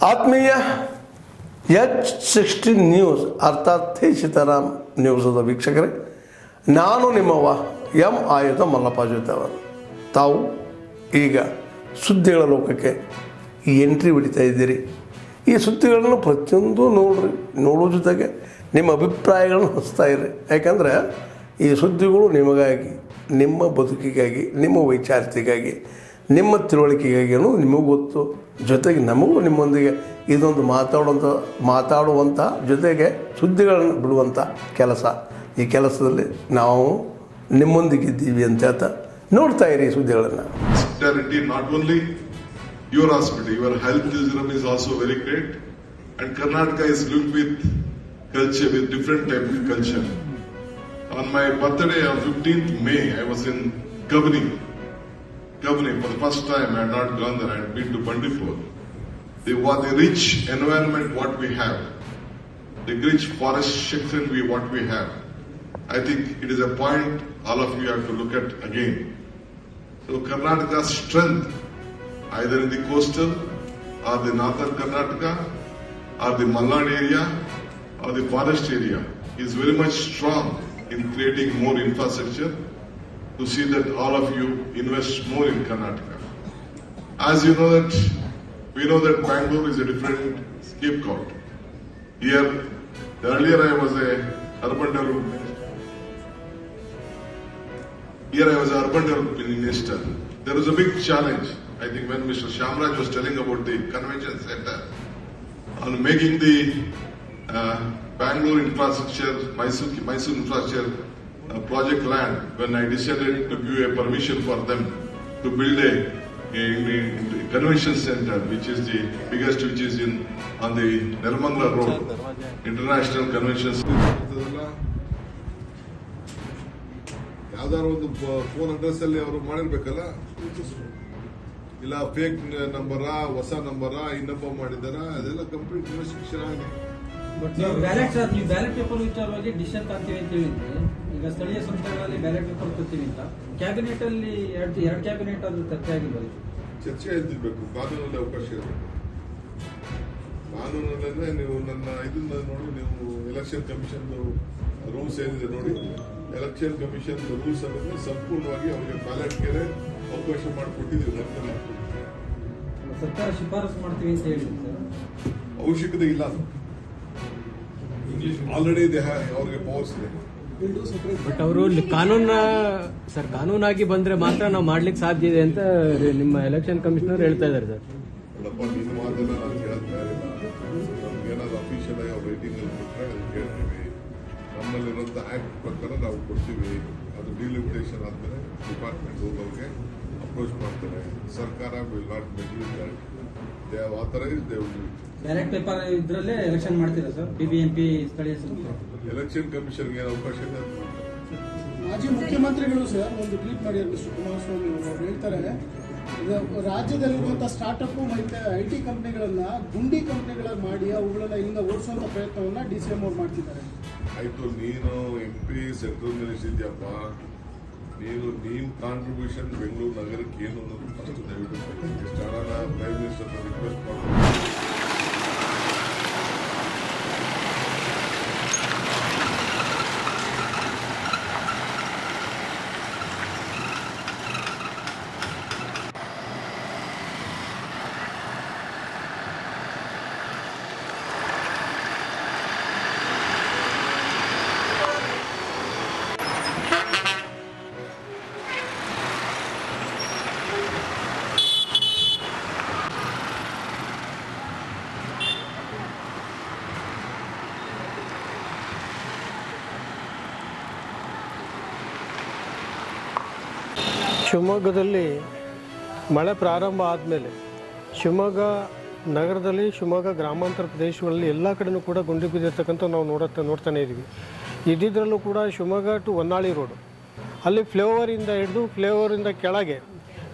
ಆತ್ಮೀಯ H60 news ಅರ್ಥಾತ್ ಥೇ ಸೀತಾರಾಮ್ ನ್ಯೂಸದ ವೀಕ್ಷಕರೇ, ನಾನು ನಿಮ್ಮವ ಎಂ ಆಯುಧ ಮಲ್ಲಪ್ಪ ಜೊತೆವರು. ತಾವು ಈಗ ಸುದ್ದಿಗಳ ಲೋಕಕ್ಕೆ ಎಂಟ್ರಿ ಹೊಡಿತಾ ಇದ್ದೀರಿ. ಈ ಸುದ್ದಿಗಳನ್ನು ಪ್ರತಿಯೊಂದು ನೋಡೋ ಜೊತೆಗೆ ನಿಮ್ಮ ಅಭಿಪ್ರಾಯಗಳನ್ನು ಹಚ್ತಾ ಇರಿ. ಯಾಕಂದರೆ ಈ ಸುದ್ದಿಗಳು ನಿಮಗಾಗಿ, ನಿಮ್ಮ ಬದುಕಿಗಾಗಿ, ನಿಮ್ಮ ವೈಚಾರಿಕೆಗಾಗಿ, ನಿಮ್ಮ ತಿಳುವಳಿಕೆಗಾಗಿಯೂ ನಿಮಗೂ ಗೊತ್ತು. ಜೊತೆಗೆ ನಮಗೂ ನಿಮ್ಮೊಂದಿಗೆ ಇದೊಂದು ಮಾತಾಡುವಂಥ ಜೊತೆಗೆ ಸುದ್ದಿಗಳನ್ನು ಬಿಡುವಂಥ ಕೆಲಸ. ಈ ಕೆಲಸದಲ್ಲಿ ನಾವು ನಿಮ್ಮೊಂದಿಗಿದ್ದೀವಿ ಅಂತ ಹೇಳ್ತಾ ನೋಡ್ತಾ ಇರಿ ಸುದ್ದಿಗಳನ್ನು. Not only your hospital, your health system is also very great, and Karnataka is looked with culture, with different type of culture. On my birthday on 15th May, I was in Kabni for the first time. I had not gone there. I had been to Bandipur. The rich environment what we have, the rich forest section what we have, I think it is a point all of you have to look at again. So Karnataka's strength, either in the coastal or the northern Karnataka or the Malnad area or the forest area, is very much strong in creating more infrastructure to see that all of you invest more in Karnataka. As you know that, we know that Bangalore is a different scapegoat. Here, earlier I was a urban development minister. There was a big challenge. I think when Mr. Shamraj was telling about the convention center, on making the Bangalore infrastructure, Mysore infrastructure project land, when I decided to give a permission for them to build a convention center, which is the biggest, which is on the Nirmangala Road, International Convention Center. ಯಾವ್ದಾದ್ರು ಒಂದು phone address ಅಲ್ಲಿ ಅವರು ಮಾಡಿರ್ಬೇಕಲ್ಲ, ಇಲ್ಲ fake ನಂಬರಾ, ಹೊಸ ನಂಬರಾ, ಇನ್ನೊಬ್ಬ ಮಾಡಿದಾರ, ಅದೆಲ್ಲ complete investigation ಆಗಿದೆ. ನೀವು ಬ್ಯಾಲೆಟ್ ಪೇಪರ್ ವಿಚಾರವಾಗಿ ಡಿಸಿಷನ್ ತರ್ತೀವಿ ಅಂತ ಹೇಳಿದ್ರೆ, ಈಗ ಸ್ಥಳೀಯ ಸಂಸ್ಥೆಗಳಲ್ಲಿ ಬ್ಯಾಲೆಟ್ ಪೇಪರ್ ತರ್ತೀವಿ ಅಂತ ಕ್ಯಾಬಿನೆಟ್ ಅಲ್ಲಿ ಎರಡು ಕ್ಯಾಬಿನೆಟ್ ಅದು ಚರ್ಚೆ ಆಗಿರ್ಬೋದು. ಚರ್ಚೆ ಎದ್ದಿರ್ಬೇಕು, ಕಾನೂನಲ್ಲಿ ಅವಕಾಶ ಇರಬೇಕು. ಕಾನೂನಲ್ಲೇ ನೀವು ನನ್ನ ಇದನ್ನ ನೋಡಿ, ನೀವು ಎಲೆಕ್ಷನ್ ಕಮಿಷನ್ ರೂಲ್ಸ್ ಏನಿದೆ ನೋಡಿ, ಎಲೆಕ್ಷನ್ ಕಮಿಷನ್ ರೂಲ್ಸ್ ಅನ್ನೋದು ಸಂಪೂರ್ಣವಾಗಿ ಅವರಿಗೆ ಬ್ಯಾಲೆಟ್ಗೆ ಅವಕಾಶ ಮಾಡಿಕೊಟ್ಟಿದ್ದೀವಿ. ಸರ್ಕಾರ ಶಿಫಾರಸು ಮಾಡ್ತೀವಿ ಅಂತ ಹೇಳಿ ಅವಶ್ಯಕತೆ ಇಲ್ಲ. ಆಲ್ರೆಡಿ ಅವ್ರಿಗೆ ಪವರ್ಸ್ ಇದೆ. ಬಟ್ ಅವರು ಕಾನೂನಾಗಿ ಬಂದ್ರೆ ಮಾತ್ರ ನಾವು ಮಾಡ್ಲಿಕ್ಕೆ ಸಾಧ್ಯ ಇದೆ ಅಂತ ನಿಮ್ಮ ಎಲೆಕ್ಷನ್ ಕಮಿಷನರ್ ಹೇಳ್ತಾ ಇದ್ದಾರೆ ಸರ್. ಅಲ್ಲಪ್ಪ, ನಿನ್ನ ಮಾತೆಲ್ಲ ನಾನು ಕೇಳೋದು ಬೇರಿಲ್ಲ. ನಮ್ಗೆ ಏನಾದ್ರು ಅಫಿಷಿಯಲ್ ಆಗಿ ಅವ್ರು ರೈಟಿಂಗ್ ಅಲ್ಲಿ ಕೊಟ್ಟರೆ ಅದನ್ನು ಕೇಳ್ತೀವಿ. ನಮ್ಮಲ್ಲಿರುವಂಥ ಆಕ್ಟ್ ಪ್ರಕಾರ ನಾವು ಕೊಡ್ತೀವಿ. ಅದು ಡಿಲಿಮಿಟೇಷನ್ ಆದ್ಮೇಲೆ ಡಿಪಾರ್ಟ್ಮೆಂಟ್ ಅವ್ರಿಗೆ ಅಪ್ರೋಚ್ ಮಾಡ್ತಾರೆ. ಸರ್ಕಾರ will not measure that. They have authorised, they will do it. Ballot paper ಇದ್ರಲ್ಲೇ ಎಲೆಕ್ಷನ್ ಮಾಡ್ತೀರಾ ಸರ್? ಬಿಬಿಎಂಪಿ ಸ್ಥಳೀಯ ಸಂಸ್ಥೆ ಎಲೆಕ್ಷನ್ ಕಮಿಷನ್ಗೆ ಏನು ಅವಕಾಶ ಇದೆ? ಮಾಜಿ ಮುಖ್ಯಮಂತ್ರಿಗಳು ಸರ್ ಒಂದು ಟ್ವೀಟ್ ಮಾಡಿದ್ದಾರೆ. ಮಿಸ್ಟರ್ ಕುಮಾರಸ್ವಾಮಿ ಅವರು ಹೇಳ್ತಾರೆ, ರಾಜ್ಯದಲ್ಲಿರುವಂತಹ ಸ್ಟಾರ್ಟ್ಅಪ್ ಮತ್ತೆ IT ಕಂಪನಿಗಳನ್ನ ಗುಂಡಿ ಕಂಪನಿಗಳಾಗಿ ಮಾಡಿ ಅವುಗಳನ್ನ ಇಲ್ಲಿಂದ ಓಡಿಸುವಂತ ಪ್ರಯತ್ನವನ್ನ DCM ಅವ್ರು ಮಾಡ್ತಿದ್ದಾರೆ. ಆಯ್ತು, ನೀನು MP ಸೆಂಟ್ರಲ್ ಮಿನಿಸ್ಟರ್ ಇದೆಯಪ್ಪ, ನೀನ್ ಕಾಂಟ್ರಿಬ್ಯೂಷನ್ ಬೆಂಗಳೂರು ನಗರಕ್ಕೆ ಏನು ಅನ್ನೋದು ಫಸ್ಟ್ ದಯವಿಟ್ಟು ಪ್ರೈಮ್ ಮಿನಿಸ್ಟರ್ ರಿಕ್ವೆಸ್ಟ್ ಮಾಡ್ತೀನಿ. ಶಿವಮೊಗ್ಗದಲ್ಲಿ ಮಳೆ ಪ್ರಾರಂಭ ಆದಮೇಲೆ ಶಿವಮೊಗ್ಗ ನಗರದಲ್ಲಿ, ಶಿವಮೊಗ್ಗ ಗ್ರಾಮಾಂತರ ಪ್ರದೇಶಗಳಲ್ಲಿ ಎಲ್ಲ ಕಡೆಯೂ ಕೂಡ ಗುಂಡಿ ಬಿದ್ದಿರ್ತಕ್ಕಂಥ ನಾವು ನೋಡ್ತಾನೆ ಇದ್ದೀವಿ. ಇದ್ದಿದ್ರಲ್ಲೂ ಕೂಡ ಶಿವಮೊಗ್ಗ ಟು ಹೊನ್ನಾಳಿ ರೋಡು, ಅಲ್ಲಿ ಫ್ಲೈಓವರಿಂದ ಹಿಡಿದು ಫ್ಲೈಓವರಿಂದ ಕೆಳಗೆ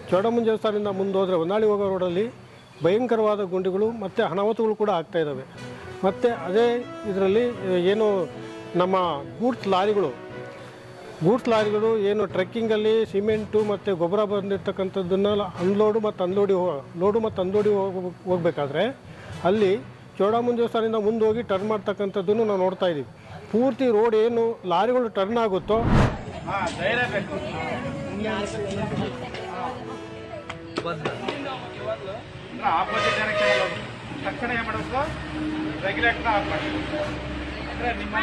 ಚೌಡಮ್ಮನ ದೇವಸ್ಥಾನದಿಂದ ಮುಂದೆ ಹೋದರೆ ಹೊನ್ನಾಳಿ ಹೋಗೋ ರೋಡಲ್ಲಿ ಭಯಂಕರವಾದ ಗುಂಡಿಗಳು ಮತ್ತು ಅನಾಹುತಗಳು ಕೂಡ ಆಗ್ತಾಯಿದ್ದಾವೆ. ಮತ್ತು ಅದೇ ಇದರಲ್ಲಿ ಏನು ನಮ್ಮ ಗೂಡ್ಸ್ ಲಾರಿಗಳು ಏನು ಟ್ರೆಕ್ಕಿಂಗಲ್ಲಿ ಸಿಮೆಂಟು ಮತ್ತು ಗೊಬ್ಬರ ಬಂದಿರ್ತಕ್ಕಂಥದ್ದನ್ನು ಲೋಡು ಮತ್ತು ಅನ್ಲೋಡಿ ಹೋಗಬೇಕಾದ್ರೆ ಅಲ್ಲಿ ಚೋಡಾಮುಂಜ ದೇವಸ್ಥಾನದಿಂದ ಮುಂದೆ ಹೋಗಿ ಟರ್ನ್ ಮಾಡ್ತಕ್ಕಂಥದ್ದನ್ನು ನಾವು ನೋಡ್ತಾ ಇದ್ದೀವಿ. ಪೂರ್ತಿ ರೋಡ್ ಏನು ಲಾರಿಗಳು ಟರ್ನ್ ಆಗುತ್ತೋ ಆಪೋಸಿಟ್ ಡೈರೆಕ್ಷನ್ ತಕ್ಷಣ ಏನು ಮಾಡಬೇಕು, ರೆಗ್ಯುಲೇಟರ್ ಆಫ್ ಮಾಡಬೇಕು. ಅಂದರೆ ನಿಮ್ಮ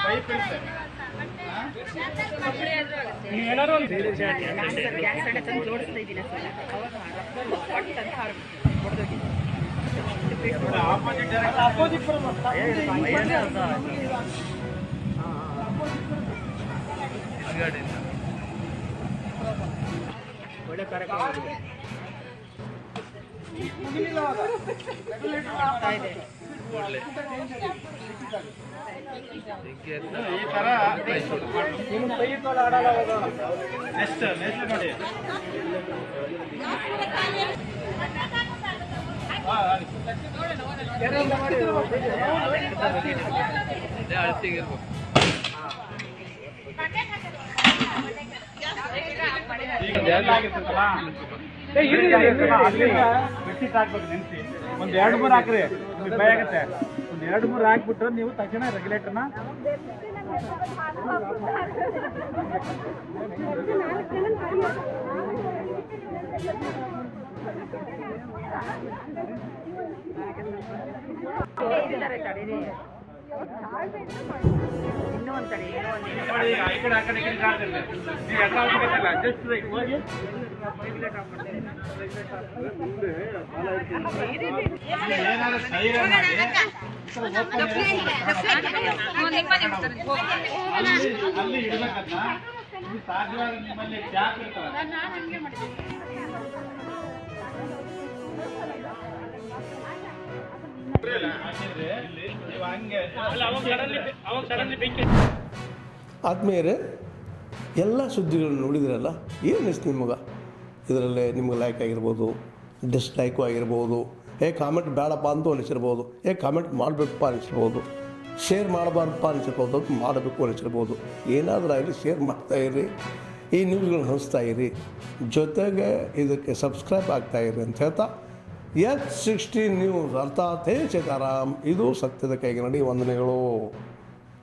ಪೈಪ್ ಇರುತ್ತೆ, ನೀವೇನಾದ್ರು ಒಂದು ಆಪೋಸಿಟ್ ಡೈರೆಕ್ಷನ್ ಆಪೋಸಿಟ್ ಒಳ್ಳೆ ಕಾರ್ಯಕ್ರಮ ಈ ತರ ನಿಮ್ಮ ಕೈ ತೋಳ ಆಡಲ್ಲ ಹೋಗೋಣ. ನೆಕ್ಸ್ಟ್ ನೋಡಿ ಬೆಡ್ಶೀಟ್ ಹಾಕ್ಬೇಕು ನೆನೆಸಿ. ಒಂದು 2-3 ಹಾಕ್ರಿ, ನಿಮಗೆ ಭಯ ಆಗುತ್ತೆ. ಒಂದು 2-3 ಹಾಕ್ಬಿಟ್ರೆ ನೀವು ತಕ್ಷಣ ರೆಗ್ಯುಲೇಟರ್ನ ಈ ಕಡೆ ಆ ಕಡೆ ಈ ಕಡೆ ಜಾರ್ತಿಲ್ಲ. ನೀವು ಎಲ್ಲ ಹೋಗ್ಬೇಕಲ್ಲ, ಜಸ್ಟ್ ಹೋಗಿ ಏನಾದ್ರು ಸೈರನ್ ಮಾಡಿ ಅಲ್ಲಿ ಇಡ್ಬೇಕನ್ನ. ನೀವು ಸಾಧ್ಯವಾದ ನಿಮ್ಮಲ್ಲಿ ಟ್ಯಾಪ್ ಇರ್ತವೆ, ಆದ್ಮೇಲೆ ಎಲ್ಲ ಸುದ್ದಿಗಳನ್ನು ನೋಡಿದ್ರಲ್ಲ, ಏನು ಅನಿಸ್ತು ನಿಮಗೆ? ಇದರಲ್ಲೇ ನಿಮ್ಗೆ ಲೈಕ್ ಆಗಿರ್ಬೋದು, ಡಿಸ್ಲೈಕು ಆಗಿರ್ಬೋದು, ಕಾಮೆಂಟ್ ಬೇಡಪ್ಪ ಅಂತೂ ಅನಿಸಿರ್ಬೋದು, ಕಾಮೆಂಟ್ ಮಾಡಬೇಕಪ್ಪ ಅನಿಸಿರ್ಬೋದು, ಶೇರ್ ಮಾಡಬಾರ್ದಪ್ಪ ಅನಿಸಿರ್ಬೋದು, ಅದು ಮಾಡಬೇಕು ಅನಿಸಿರ್ಬೋದು. ಏನಾದರೂ ಆಗಲಿ ಶೇರ್ ಮಾಡ್ತಾಯಿರಿ, ಈ ನ್ಯೂಸ್ಗಳನ್ನ ಹಂಚ್ತಾ ಇರಿ, ಜೊತೆಗೆ ಇದಕ್ಕೆ ಸಬ್ಸ್ಕ್ರೈಬ್ ಆಗ್ತಾಯಿರಿ ಅಂತ ಹೇಳ್ತಾ H16 ನ್ಯೂಸ್ ಅರ್ಥಾತ್ ಹೇ ಸೀತಾರಾಮ್, ಇದು ಸತ್ಯದ ಕೈಗೆ ನಡಿ. ವಂದನೆಗಳು.